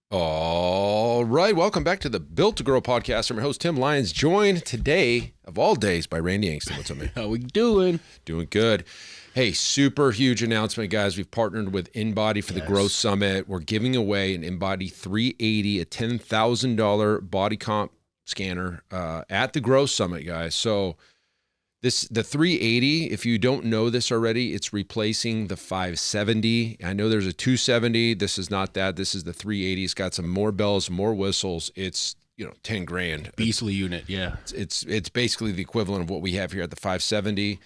All right, welcome back to the Built to Grow podcast. I'm your host, Tim Lyons, joined today, of all days, by Randy Angston. What's up, man? How we doing? Doing good. Hey, super huge announcement, guys. We've partnered with InBody for the Growth Summit. We're giving away an InBody 380, a $10,000 body comp scanner at the Growth Summit, guys. So the 380, if you don't know this already, it's replacing the 570. I know there's a 270. This is not that. This is the 380. It's got some more bells, more whistles. It's 10 grand. Beastly unit, yeah. It's basically the equivalent of what we have here at the 570.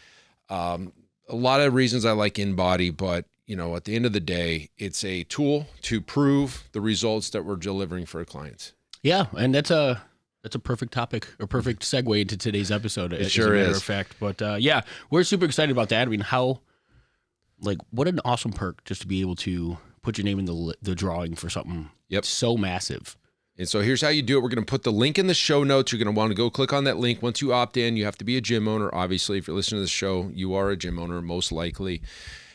A lot of reasons I like InBody, but at the end of the day, it's a tool to prove the results that we're delivering for our clients. Yeah, and that's a perfect topic or perfect segue into today's episode. It sure as a matter is. of fact. But yeah, we're super excited about that. I mean, what an awesome perk just to be able to put your name in the drawing for something so massive. And so here's how you do it. We're going to put the link in the show notes. You're going to want to go click on that link. Once you opt in, you have to be a gym owner. Obviously, if you're listening to the show, you are a gym owner, most likely.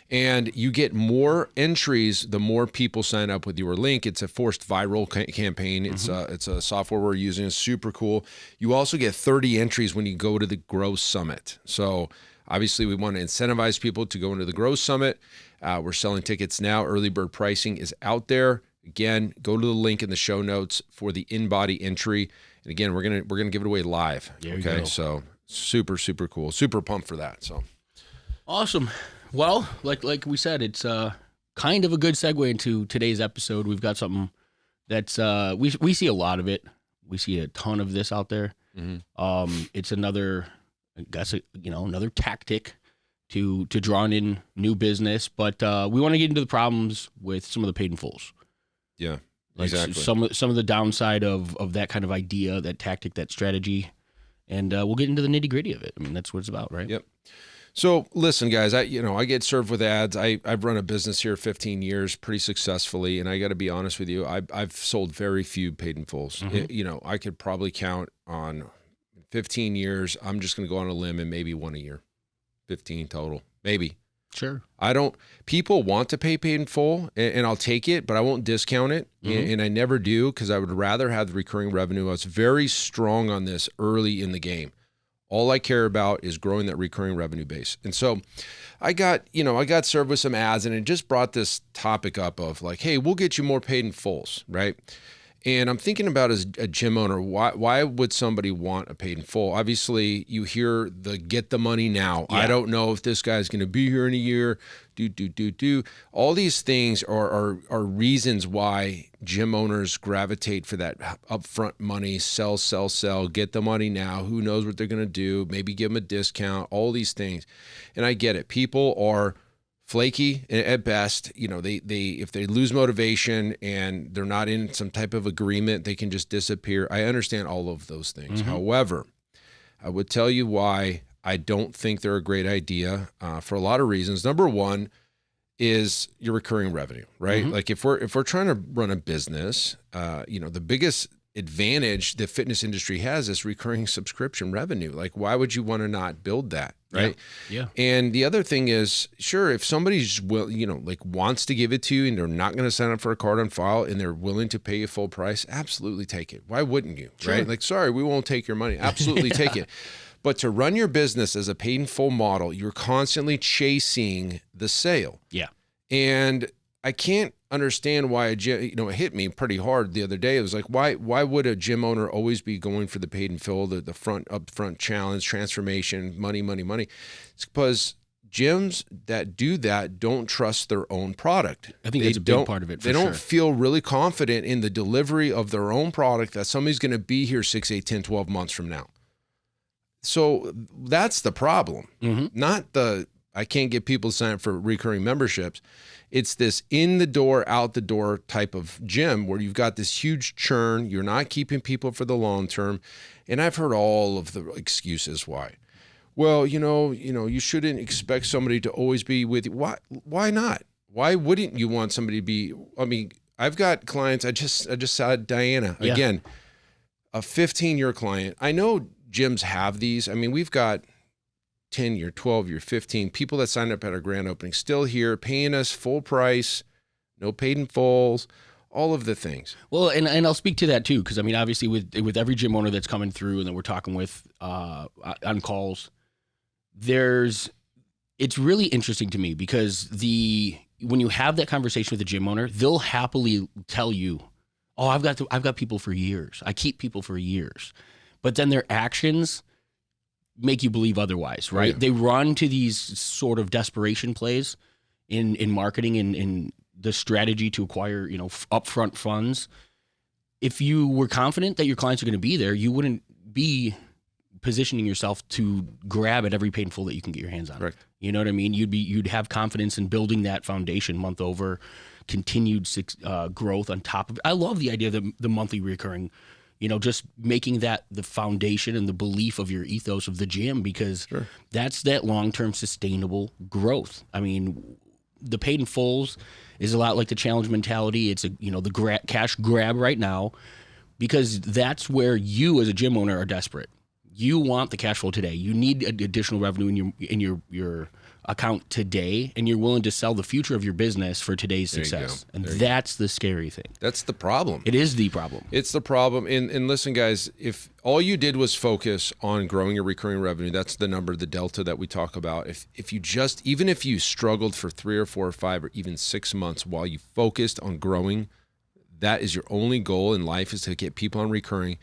And you get more entries the more people sign up with your link. It's a forced viral campaign. It's a software we're using. It's super cool. You also get 30 entries when you go to the Growth Summit. So obviously, we want to incentivize people to go into the Growth Summit. We're selling tickets now. Early bird pricing is out there. Again, go to the link in the show notes for the InBody entry. And again, we're gonna give it away live. There you go. So super, super cool. Super pumped for that. So Awesome. Well, like we said, it's kind of a good segue into today's episode. We've got something that's we see a lot of it. We see a ton of this out there. It's another, I guess, another tactic to draw in new business. But we want to get into the problems with some of the paid in fulls. yeah, Like exactly. some of the downside of that kind of idea, that tactic, that strategy, and we'll get into the nitty gritty of it. I mean, that's what it's about, right? Yep. So listen, guys, I get served with ads. I've run a business here 15 years pretty successfully, and I got to be honest with you, I've sold very few paid in fulls. I could probably count on 15 years. I'm just going to go on a limb and maybe one a year, 15 total, maybe. Sure. People want to pay paid in full, and I'll take it, but I won't discount it, and I never do because I would rather have the recurring revenue. I was very strong on this early in the game. All I care about is growing that recurring revenue base. And so I got served with some ads, and it just brought this topic up of like, hey, we'll get you more paid in fulls, right? And I'm thinking about, as a gym owner, why would somebody want a paid in full? Obviously, you hear the get the money now. Yeah. I don't know if this guy's going to be here in a year. All these things are reasons why gym owners gravitate for that upfront money, sell, get the money now. Who knows what they're going to do? Maybe give them a discount, all these things. And I get it. People are flaky at best. They if they lose motivation and they're not in some type of agreement, they can just disappear. I understand all of those things. However, I would tell you why I don't think they're a great idea for a lot of reasons. Number one is your recurring revenue, right? Like if we're trying to run a business, the biggest advantage the fitness industry has is recurring subscription revenue. Like, why would you want to not build that, right? Yeah. And the other thing is, sure, if somebody's wants to give it to you and they're not going to sign up for a card on file and they're willing to pay you full price, absolutely take it. Why wouldn't you, right? Like, sorry, we won't take your money. Absolutely take it. But to run your business as a paid in full model, you're constantly chasing the sale. Yeah. And I can't understand why a gym, it hit me pretty hard the other day. It was like, why would a gym owner always be going for the paid and fill, the upfront challenge, transformation, money? It's because gyms that do that don't trust their own product. I think that's a big part of it. They don't feel really confident in the delivery of their own product that somebody's going to be here 6, 8, 10, 12 months from now. So that's the problem. Not I can't get people to sign up for recurring memberships. It's this in the door, out the door type of gym where you've got this huge churn. You're not keeping people for the long term. And I've heard all of the excuses why. Well, you shouldn't expect somebody to always be with you. Why not? Why wouldn't you want somebody to be? I mean, I've got clients. I just saw Diana again, a 15-year client. I know gyms have these. I mean, we've got 10-year, 12-year, 15 people that signed up at our grand opening still here, paying us full price, no paid in fulls, all of the things. Well, and I'll speak to that too, because I mean, obviously, with every gym owner that's coming through and that we're talking with on calls, it's really interesting to me because when you have that conversation with a gym owner, they'll happily tell you, "Oh, I've got people for years. I keep people for years," but then their actions make you believe otherwise, right? Yeah. They run to these sort of desperation plays in marketing and in the strategy to acquire, upfront funds. If you were confident that your clients are going to be there, you wouldn't be positioning yourself to grab at every paid in full that you can get your hands on. Correct. You know what I mean? You'd have confidence in building that foundation month over, continued growth on top of it. I love the idea of the monthly recurring, just making that the foundation and the belief of your ethos of the gym, because that's that long-term sustainable growth. I mean, the paid in fulls is a lot like the challenge mentality. It's the cash grab right now, because that's where you as a gym owner are desperate. You want the cash flow today. You need additional revenue in your account today, and you're willing to sell the future of your business for today's success. And that's the scary thing. That's the problem. It is the problem. It's the problem. And listen, guys, if all you did was focus on growing your recurring revenue, that's the number, the delta that we talk about. If you even if you struggled for 3 or 4 or 5 or even 6 months while you focused on growing, that is your only goal in life, is to get people on recurring.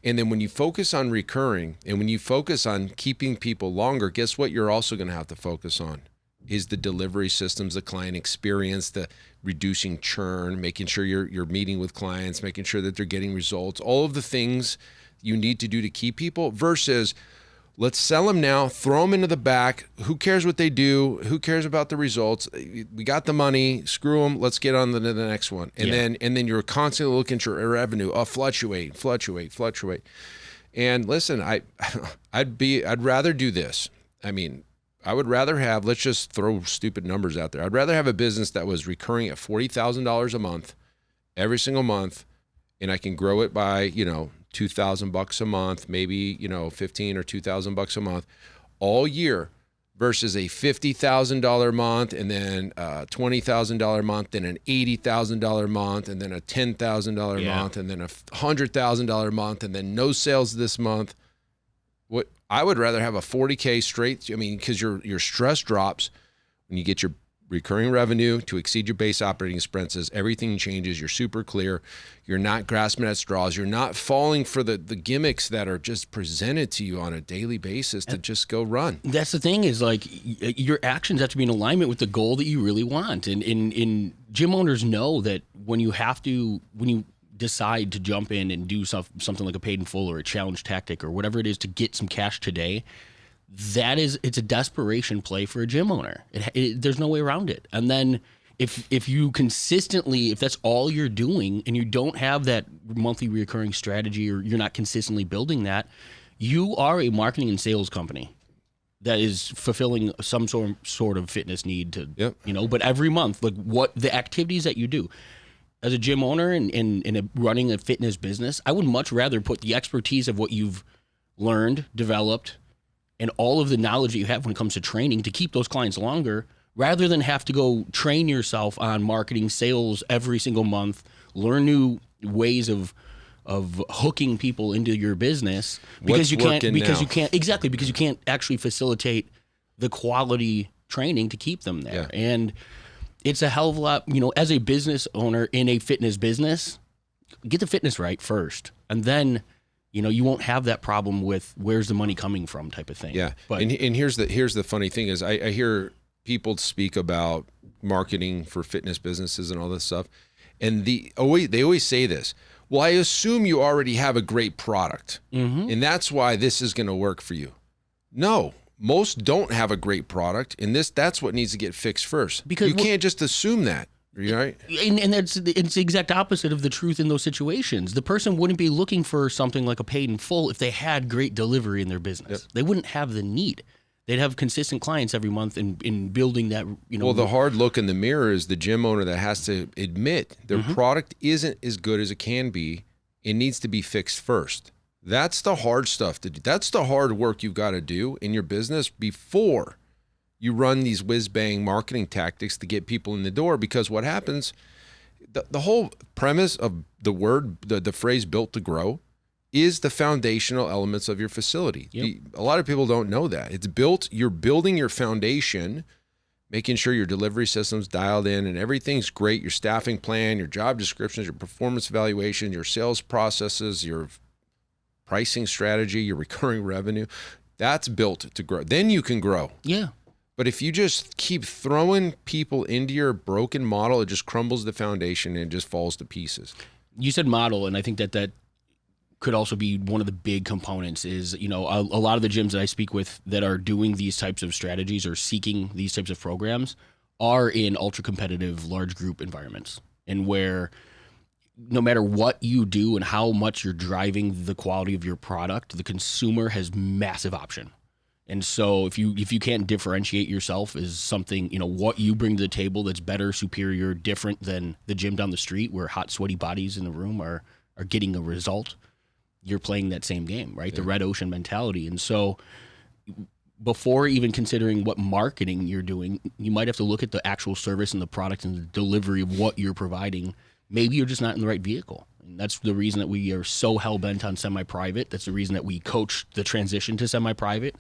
And then when you focus on recurring and when you focus on keeping people longer, guess what you're also going to have to focus on is the delivery systems, the client experience, the reducing churn, making sure you're meeting with clients, making sure that they're getting results, all of the things you need to do to keep people, versus let's sell them now, throw them into the back. Who cares what they do? Who cares about the results? We got the money, screw them. Let's get on to the next one. And then you're constantly looking at your revenue, fluctuate. And listen, I'd rather do this. I mean, I would rather have, let's just throw stupid numbers out there. I'd rather have a business that was recurring at $40,000 a month, every single month, and I can grow it by, $2,000 a month, maybe, $15,000 or $2,000 a month all year, versus a $50,000 a month and then $20,000 a month, then an $80,000 a month, and then a $10,000 a month, and then a $100,000 a month, and then no sales this month. What I would rather have a $40K straight. I mean, because your stress drops when you get your recurring revenue to exceed your base operating expenses. Everything changes. You're super clear. You're not grasping at straws. You're not falling for the gimmicks that are just presented to you on a daily basis to just go run. That's the thing, is like your actions have to be in alignment with the goal that you really want. And gym owners know that when you decide to jump in and do something like a paid in full or a challenge tactic or whatever it is to get some cash today, it's a desperation play for a gym owner. There's no way around it. And then if you consistently, if that's all you're doing and you don't have that monthly recurring strategy, or you're not consistently building that, you are a marketing and sales company that is fulfilling some sort of fitness need to, but every month, like what the activities that you do as a gym owner and running a fitness business, I would much rather put the expertise of what you've learned, developed, and all of the knowledge that you have when it comes to training to keep those clients longer, rather than have to go train yourself on marketing, sales every single month, learn new ways of hooking people into your business because you can't actually facilitate the quality training to keep them there. Yeah. And it's a hell of a lot, as a business owner in a fitness business, get the fitness right first, and then you won't have that problem with where's the money coming from type of thing. Yeah. But and here's the funny thing is I hear people speak about marketing for fitness businesses and all this stuff. And they always say this, well, I assume you already have a great product, and that's why this is going to work for you. No, most don't have a great product, and that's what needs to get fixed first. Because you can't just assume that. Right. And it's the exact opposite of the truth in those situations. The person wouldn't be looking for something like a paid in full if they had great delivery in their business. Yep. They wouldn't have the need. They'd have consistent clients every month in building that, Well, the hard look in the mirror is the gym owner that has to admit their product isn't as good as it can be. It needs to be fixed first. That's the hard stuff to do. That's the hard work you've got to do in your business before you run these whiz-bang marketing tactics to get people in the door. Because what happens, the whole premise of the phrase built to grow is the foundational elements of your facility. Yep. A lot of people don't know that. It's built, you're building your foundation, making sure your delivery system's dialed in and everything's great, your staffing plan, your job descriptions, your performance evaluation, your sales processes, your pricing strategy, your recurring revenue. That's built to grow. Then you can grow. Yeah. But if you just keep throwing people into your broken model, it just crumbles the foundation and it just falls to pieces. You said model, and I think that could also be one of the big components is, a lot of the gyms that I speak with that are doing these types of strategies or seeking these types of programs are in ultra competitive large group environments, and where no matter what you do and how much you're driving the quality of your product, the consumer has massive option. And so if you can't differentiate yourself as something, what you bring to the table that's better, superior, different than the gym down the street where hot, sweaty bodies in the room are getting a result, you're playing that same game, right? Yeah. The red ocean mentality. And so before even considering what marketing you're doing, you might have to look at the actual service and the product and the delivery of what you're providing. Maybe you're just not in the right vehicle. And that's the reason that we are so hell-bent on semi-private. That's the reason that we coach the transition to semi-private.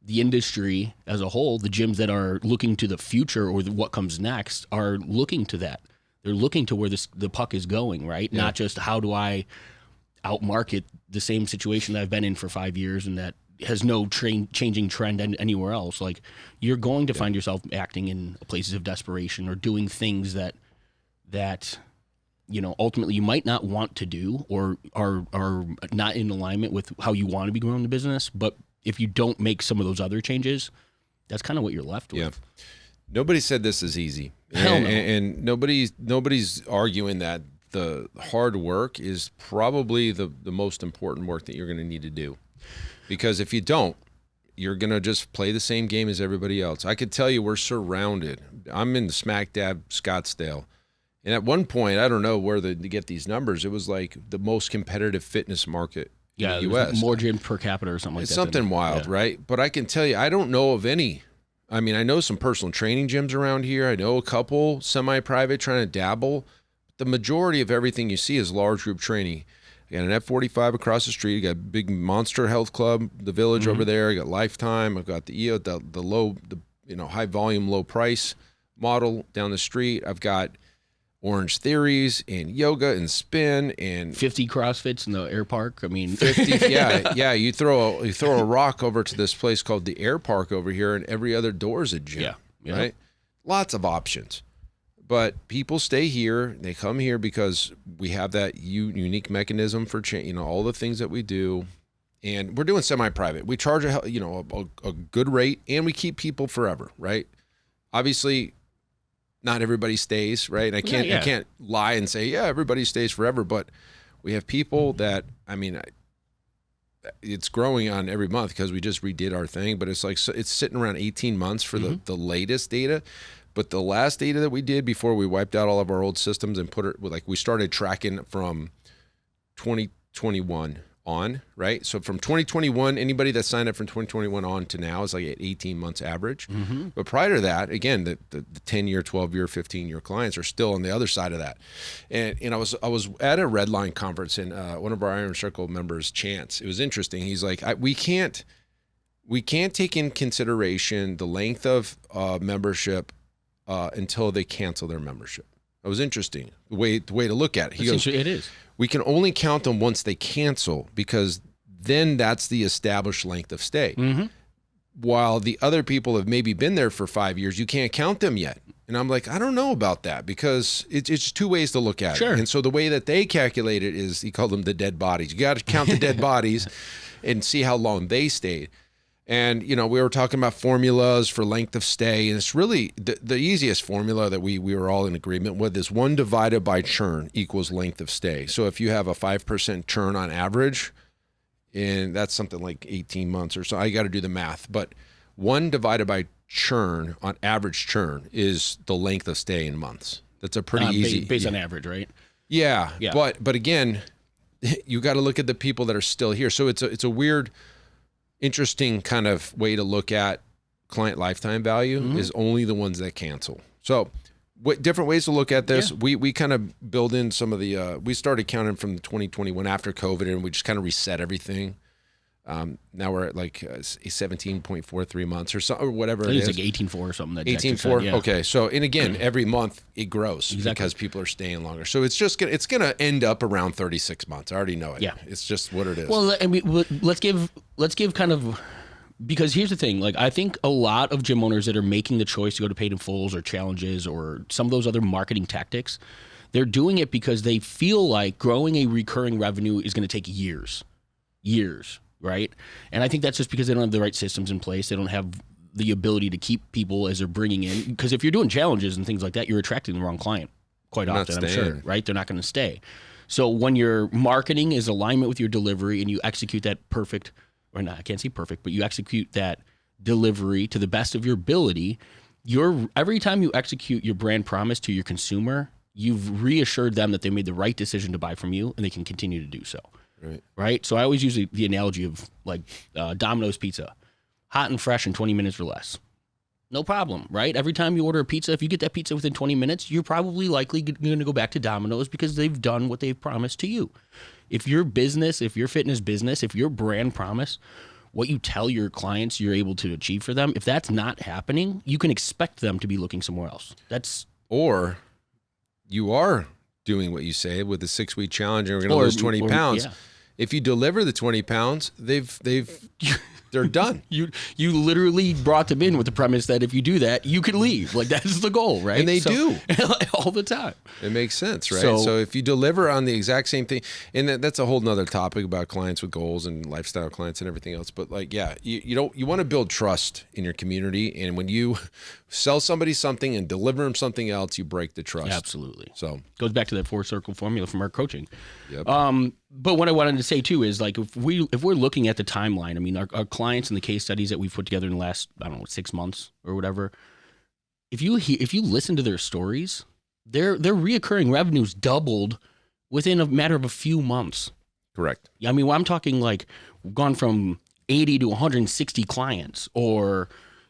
The industry as a whole, the gyms that are looking to the future or what comes next are looking to that. They're looking to where the puck is going, right? Yeah. Not just how do I outmarket the same situation that I've been in for 5 years and that has no changing trend anywhere else. Like, you're going to find yourself acting in places of desperation or doing things that ultimately you might not want to do or are not in alignment with how you want to be growing the business. But if you don't make some of those other changes, that's kind of what you're left with. Yeah. Nobody said this is easy. Hell no. And nobody's arguing that the hard work is probably the most important work that you're going to need to do. Because if you don't, you're going to just play the same game as everybody else. I could tell you we're surrounded. I'm in smack dab Scottsdale. And at one point, I don't know where to get these numbers, it was like the most competitive fitness market in the U.S. More gyms per capita or something like that. It's something wild, right? But I can tell you, I don't know of any. I mean, I know some personal training gyms around here. I know a couple semi-private trying to dabble. The majority of everything you see is large group training. You got an F45 across the street. You got a big Monster Health Club, the Village over there. You got Lifetime. I've got the high volume, low price model down the street. I've got Orange Theories and yoga and spin and 50 CrossFits in the air park. I mean, 50. Yeah. You throw a rock over to this place called the Air Park over here, and every other door is a gym. Yeah. Right. Lots of options. But people stay here. They come here because we have that unique mechanism for all the things that we do. And we're doing semi-private. We charge a good rate, and we keep people forever, right? Obviously, not everybody stays, right? And I can't lie and say, everybody stays forever. But we have people that, it's growing on every month because we just redid our thing. But it's like it's sitting around 18 months for the latest data. But the last data that we did before we wiped out all of our old systems and we started tracking from 2021 on, right? So from 2021, anybody that signed up from 2021 on to now is like at 18 months average. Mm-hmm. But prior to that, again, the 10-year, 12-year, 15-year clients are still on the other side of that. And I was at a Redline conference, and one of our Iron Circle members, Chance, it was interesting. He's like, we can't take in consideration the length of membership until they cancel their membership. That was interesting. The way to look at it. He goes, it is. We can only count them once they cancel, because then that's the established length of stay. Mm-hmm. While the other people have maybe been there for 5 years, you can't count them yet. And I'm like, I don't know about that, because it's two ways to look at it. And so the way that they calculate it is, he called them the dead bodies. You got to count the dead bodies and see how long they stayed. And, we were talking about formulas for length of stay, and it's really the easiest formula that we were all in agreement with is 1 divided by churn equals length of stay. So if you have a 5% churn on average, and that's something like 18 months or so, I got to do the math, but 1 divided by churn on average churn is the length of stay in months. That's a pretty easy. Based on average, right? Yeah. But again, you got to look at the people that are still here. So it's a weird, interesting kind of way to look at client lifetime value is only the ones that cancel. So different ways to look at this. Yeah. We kind of build in some of the, we started counting from the 2021 after COVID, and we just kind of reset everything. Now we're at like 17.43 months or whatever I think it is. it's like 18.4 or something. 18.4. Yeah. Okay. So, and again, every month it grows because people are staying longer. So it's going to end up around 36 months. I already know it. Yeah. It's just what it is. Well, I mean, let's give kind of, because here's the thing. Like, I think a lot of gym owners that are making the choice to go to paid in fulls or challenges or some of those other marketing tactics, they're doing it because they feel like growing a recurring revenue is going to take years. Right? And I think that's just because they don't have the right systems in place. They don't have the ability to keep people as they're bringing in. Because if you're doing challenges and things like that, you're attracting the wrong client quite often, I'm sure, right? They're not going to stay. So when your marketing is alignment with your delivery and you execute that perfect, or not, I can't say perfect, but you execute that delivery to the best of your ability, every time you execute your brand promise to your consumer, you've reassured them that they made the right decision to buy from you and they can continue to do so. Right. So I always use the analogy of like Domino's pizza, hot and fresh in 20 minutes or less. No problem, right? Every time you order a pizza, if you get that pizza within 20 minutes, you're probably likely going to go back to Domino's because they've done what they've promised to you. If your business, if your fitness business, if your brand promise, what you tell your clients you're able to achieve for them, if that's not happening, you can expect them to be looking somewhere else. Or you are doing what you say with the 6-week challenge and we're going to lose 20 pounds. Yeah. If you deliver the 20 pounds, they're done. You literally brought them in with the premise that if you do that, you can leave. Like, that's the goal, right? And they do. All the time. It makes sense, right? So if you deliver on the exact same thing, and that's a whole nother topic about clients with goals and lifestyle clients and everything else. But like, yeah, you want to build trust in your community. And when you sell somebody something and deliver them something else, you break the trust. Absolutely. So goes back to that 4-circle formula from our coaching. Yep. But what I wanted to say too is, like, if we're looking at the timeline, I mean, our clients and the case studies that we've put together in the last, 6 months or whatever, if you listen to their stories, their reoccurring revenues doubled within a matter of a few months. Correct. I mean, I'm talking like gone from 80 to 160 clients, or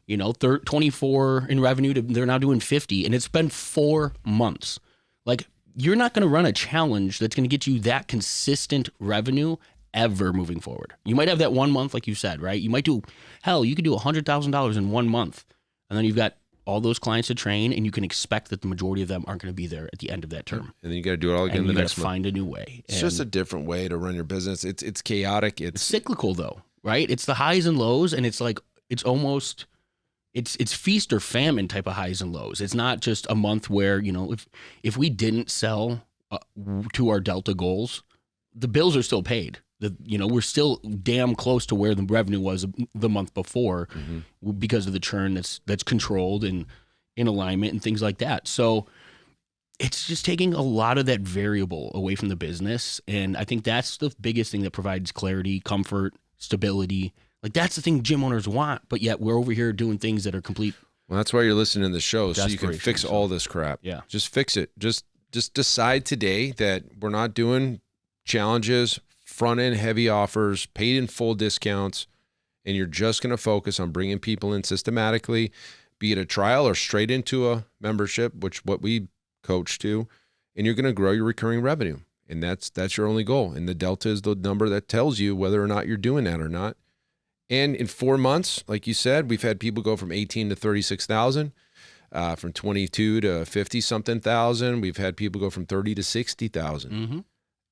24 in revenue to they're now doing 50, and it's been 4 months. Like, you're not going to run a challenge that's going to get you that consistent revenue ever moving forward. You might have that 1 month, like you said, right? You might do, you could do $100,000 in 1 month, and then you've got all those clients to train, and you can expect that the majority of them aren't going to be there at the end of that term. And then you got to do it all again the next month. Find a new way. It's just a different way to run your business. It's chaotic. It's cyclical though, right? It's the highs and lows, and it's like it's almost. It's feast or famine type of highs and lows. It's not just a month where, if we didn't sell to our Delta goals, the bills are still paid. We're still damn close to where the revenue was the month before, because of the churn that's controlled and in alignment and things like that. So it's just taking a lot of that variable away from the business. And I think that's the biggest thing that provides clarity, comfort, stability. Like, that's the thing gym owners want, but yet we're over here doing things that are complete. Well, that's why you're listening to the show, so you can fix all this crap. Yeah. Just fix it. Just decide today that we're not doing challenges, front-end heavy offers, paid in full discounts, and you're just going to focus on bringing people in systematically, be it a trial or straight into a membership, which what we coach to, and you're going to grow your recurring revenue. And that's your only goal. And the delta is the number that tells you whether or not you're doing that or not. And in 4 months, like you said, we've had people go from 18 to 36,000, from 22 to 50 something thousand. We've had people go from 30 to 60,000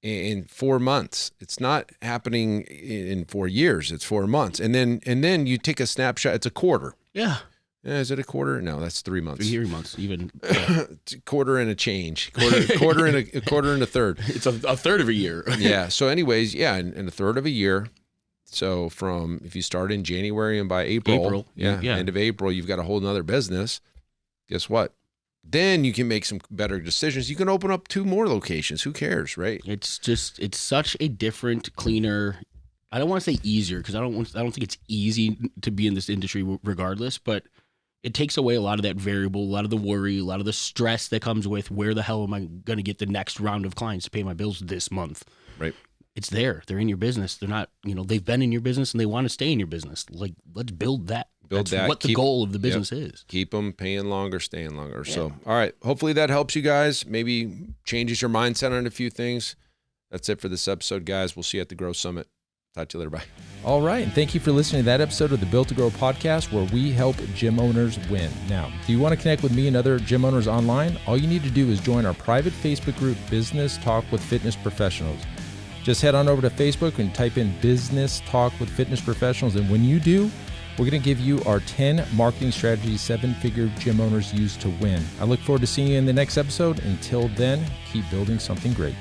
in 4 months. It's not happening in 4 years. It's 4 months. And then you take a snapshot. It's a quarter. Yeah. Is it a quarter? No, that's 3 months. 3 months, even. Yeah. Quarter and a change. Quarter and a third. It's a third of a year. Yeah. So anyways, yeah, in a third of a year. So if you start in January and by April, end of April, you've got a whole nother business. Guess what? Then you can make some better decisions. You can open up 2 more locations. Who cares, right? It's such a different, cleaner. I don't want to say easier, because I don't think it's easy to be in this industry regardless, but it takes away a lot of that variable, a lot of the worry, a lot of the stress that comes with where the hell am I going to get the next round of clients to pay my bills this month? Right. It's there. They're in your business. They're not, they've been in your business and they want to stay in your business. Like, let's build that Build That's what the goal of the business is. Keep them paying longer, staying longer. Yeah. So, all right. Hopefully that helps you guys. Maybe changes your mindset on a few things. That's it for this episode, guys. We'll see you at the Grow Summit. Talk to you later. Bye. All right. And thank you for listening to that episode of the Built to Grow podcast, where we help gym owners win. Now, do you want to connect with me and other gym owners online? All you need to do is join our private Facebook group, Business Talk with Fitness Professionals. Just head on over to Facebook and type in Business Talk with Fitness Professionals. And when you do, we're going to give you our 10 marketing strategies 7-figure gym owners use to win. I look forward to seeing you in the next episode. Until then, keep building something great.